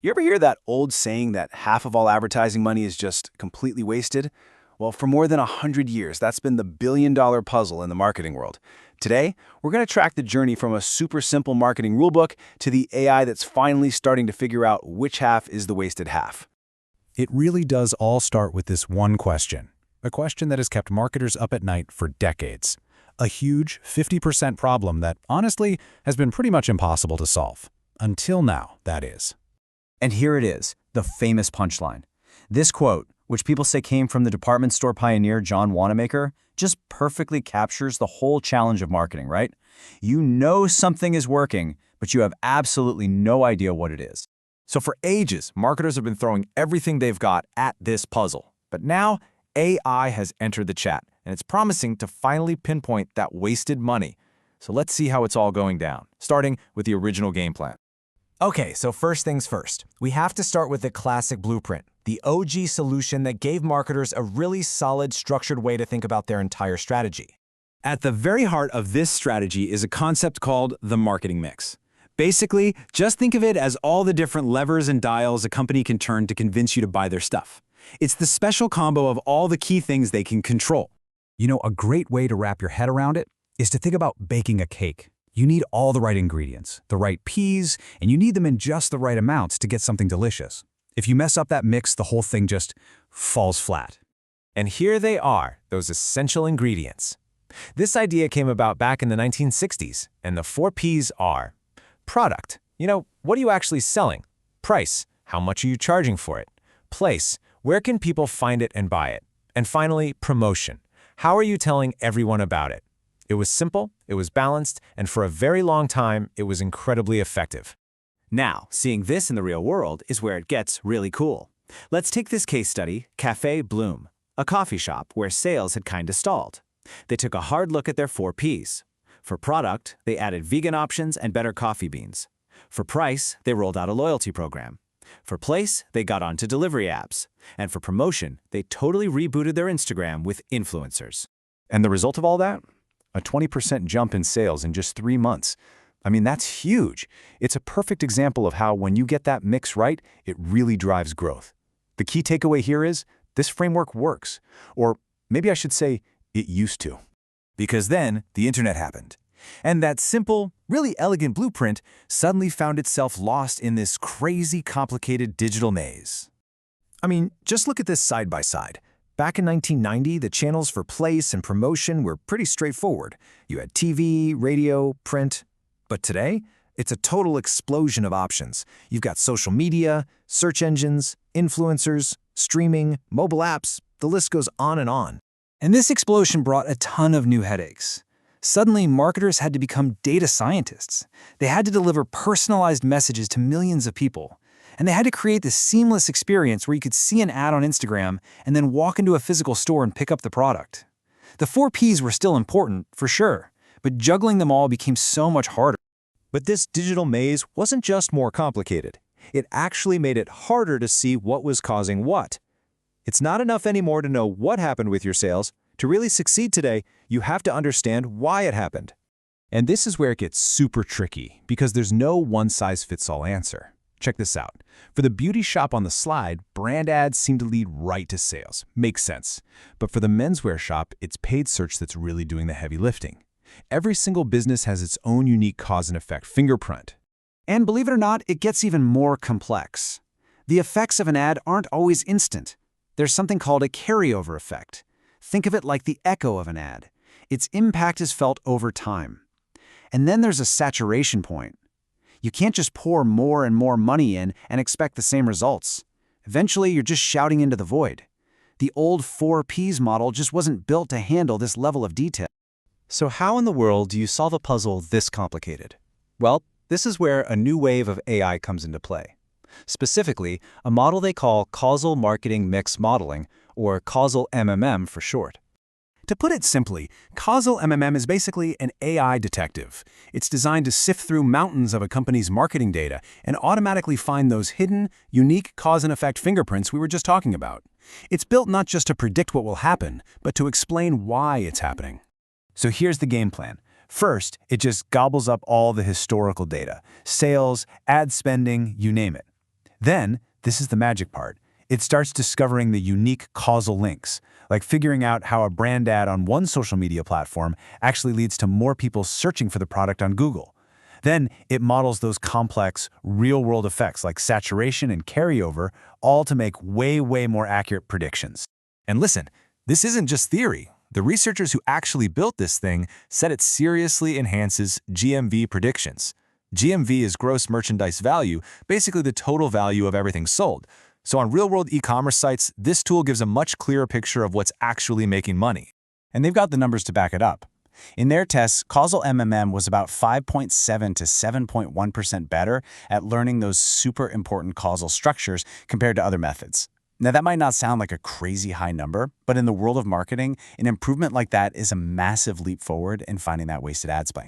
You ever hear that old saying that half of all advertising money is just completely wasted? Well, for more than 100 years, that's been the billion-dollar puzzle in the marketing world. Today, we're going to track the journey from a super simple marketing rulebook to the AI that's finally starting to figure out which half is the wasted half. It really does all start with this one question, a question that has kept marketers up at night for decades. A huge 50% problem that, honestly, has been pretty much impossible to solve. Until now, that is. And here it is, the famous punchline. This quote, which people say came from the department store pioneer John Wanamaker, just perfectly captures the whole challenge of marketing, right? You know something is working, but you have absolutely no idea what it is. So for ages, marketers have been throwing everything they've got at this puzzle. But now, AI has entered the chat, and it's promising to finally pinpoint that wasted money. So let's see how it's all going down, starting with the original game plan. Okay, so first things first. We have to start with the classic blueprint, the OG solution that gave marketers a really solid, structured way to think about their entire strategy. At the very heart of this strategy is a concept called the marketing mix. Basically, just think of it as all the different levers and dials a company can turn to convince you to buy their stuff. It's the special combo of all the key things they can control. You know, a great way to wrap your head around it is to think about baking a cake. You need all the right ingredients, the right peas, and you need them in just the right amounts to get something delicious. If you mess up that mix, the whole thing just falls flat. And here they are, those essential ingredients. This idea came about back in the 1960s, and the 4 Ps are product. You know, what are you actually selling? Price. How much are you charging for it? Place. Where can people find it and buy it? And finally, promotion. How are you telling everyone about it? It was simple, it was balanced, and for a very long time, it was incredibly effective. Now, seeing this in the real world is where it gets really cool. Let's take this case study, Café Bloom, a coffee shop where sales had kinda stalled. They took a hard look at their 4 Ps. For product, they added vegan options and better coffee beans. For price, they rolled out a loyalty program. For place, they got onto delivery apps. And for promotion, they totally rebooted their Instagram with influencers. And the result of all that? A 20% jump in sales in just 3 months. I mean, that's huge. It's a perfect example of how when you get that mix right, it really drives growth. The key takeaway here is this framework works. Or maybe I should say it used to. Because then the internet happened. And that simple, really elegant blueprint suddenly found itself lost in this crazy complicated digital maze. I mean, just look at this side by side. Back in 1990, the channels for place and promotion were pretty straightforward. You had TV, radio, print. But today, it's a total explosion of options. You've got social media, search engines, influencers, streaming, mobile apps, the list goes on and on. And this explosion brought a ton of new headaches. Suddenly, marketers had to become data scientists. They had to deliver personalized messages to millions of people. And they had to create this seamless experience where you could see an ad on Instagram and then walk into a physical store and pick up the product. The 4 Ps were still important, for sure, but juggling them all became so much harder. But this digital maze wasn't just more complicated. It actually made it harder to see what was causing what. It's not enough anymore to know what happened with your sales. To really succeed today, you have to understand why it happened. And this is where it gets super tricky, because there's no one-size-fits-all answer. Check this out. For the beauty shop on the slide, brand ads seem to lead right to sales. Makes sense. But for the menswear shop, it's paid search that's really doing the heavy lifting. Every single business has its own unique cause and effect fingerprint. And believe it or not, it gets even more complex. The effects of an ad aren't always instant. There's something called a carryover effect. Think of it like the echo of an ad. Its impact is felt over time. And then there's a saturation point. You can't just pour more and more money in and expect the same results. Eventually, you're just shouting into the void. The old 4 Ps model just wasn't built to handle this level of detail. So how in the world do you solve a puzzle this complicated? Well, this is where a new wave of AI comes into play. Specifically, a model they call Causal Marketing Mix Modeling, or Causal MMM for short. To put it simply, Causal MMM is basically an AI detective. It's designed to sift through mountains of a company's marketing data and automatically find those hidden, unique cause and effect fingerprints we were just talking about. It's built not just to predict what will happen, but to explain why it's happening. So here's the game plan. First, it just gobbles up all the historical data, sales, ad spending, you name it. Then, this is the magic part. It starts discovering the unique causal links, like figuring out how a brand ad on one social media platform actually leads to more people searching for the product on Google. Then it models those complex, real-world effects like saturation and carryover, all to make way more accurate predictions. And listen, this isn't just theory. The researchers who actually built this thing said it seriously enhances GMV predictions. GMV is gross merchandise value, basically the total value of everything sold. So on real-world e-commerce sites, this tool gives a much clearer picture of what's actually making money. And they've got the numbers to back it up. In their tests, causal MMM was about 5.7 to 7.1% better at learning those super important causal structures compared to other methods. Now, that might not sound like a crazy high number, but in the world of marketing, an improvement like that is a massive leap forward in finding that wasted ad spend.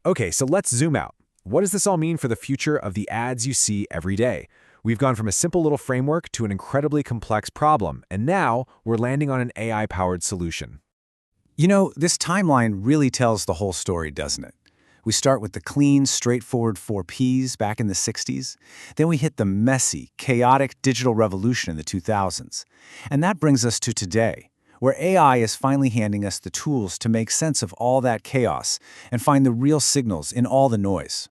Okay, so let's zoom out. What does this all mean for the future of the ads you see every day? We've gone from a simple little framework to an incredibly complex problem, and now we're landing on an AI-powered solution. You know, this timeline really tells the whole story, doesn't it? We start with the clean, straightforward 4Ps back in the 60s. Then we hit the messy, chaotic digital revolution in the 2000s. And that brings us to today, where AI is finally handing us the tools to make sense of all that chaos and find the real signals in all the noise.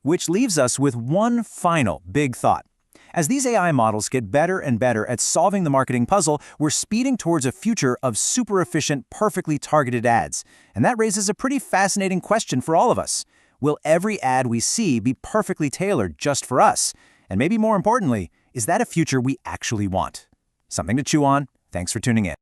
Which leaves us with one final big thought. As these AI models get better and better at solving the marketing puzzle, we're speeding towards a future of super efficient, perfectly targeted ads. And that raises a pretty fascinating question for all of us. Will every ad we see be perfectly tailored just for us? And maybe more importantly, is that a future we actually want? Something to chew on. Thanks for tuning in.